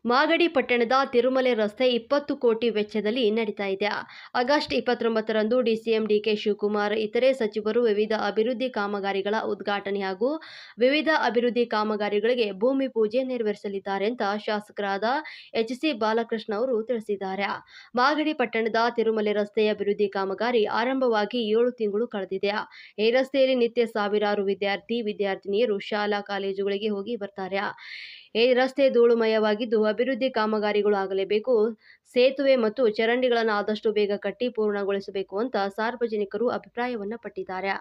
ಮಾಗಡಿ ಪಟ್ಟಣದ ತಿರುಮಲೆ ರಸ್ತೆ 20 ಕೋಟಿ ವೆಚ್ಚದಲ್ಲಿ ನಡೀತಾ ಇದೆ. ಆಗಸ್ಟ್ 29ರಂದು ಡಿಸಿಎಂ ಡಿಕೆ ಶಿವಕುಮಾರ್ ಇತರೆ ಸಚಿವರು ವಿವಿಧ ಅಭಿವೃದ್ಧಿ ಕಾಮಗಾರಿಗಳ ಉದ್ಘಾಟನೆ ಹಾಗೂ ವಿವಿಧ ಅಭಿವೃದ್ಧಿ ಕಾಮಗಾರಿಗಳಿಗೆ ಭೂಮಿ ಪೂಜೆ ನೆರವೇರಿಸಲಿದ್ದಾರೆ ಅಂತ ಶಾಸಕರಾದ ಎಚ್.ಸಿ. ಬಾಲಕೃಷ್ಣ ಅವರು ತಿಳಿಸಿದ್ದಾರೆ. ಮಾಗಡಿ ಪಟ್ಟಣದ ತಿರುಮಲೆ ರಸ್ತೆಯ ಅಭಿವೃದ್ಧಿ ಕಾಮಗಾರಿ ಆರಂಭವಾಗಿ 7 ತಿಂಗಳು ಕಳೆದಿದೆ. ಈ ರಸ್ತೆಯಲ್ಲಿ ನಿತ್ಯ ಸಾವಿರಾರು ವಿದ್ಯಾರ್ಥಿನಿಯರು ಶಾಲಾ ಕಾಲೇಜುಗಳಿಗೆ ಹೋಗಿ ಬರ್ತಾರೆ. ಈ ರಸ್ತೆ ಧೂಳುಮಯವಾಗಿದ್ದು ಅಭಿವೃದ್ಧಿ ಕಾಮಗಾರಿಗಳು ಆಗಲೇಬೇಕು. ಸೇತುವೆ ಮತ್ತು ಚರಂಡಿಗಳನ್ನು ಆದಷ್ಟು ಬೇಗ ಕಟ್ಟಿ ಪೂರ್ಣಗೊಳಿಸಬೇಕು ಅಂತ ಸಾರ್ವಜನಿಕರು ಅಭಿಪ್ರಾಯವನ್ನ ಪಟ್ಟಿದ್ದಾರೆ.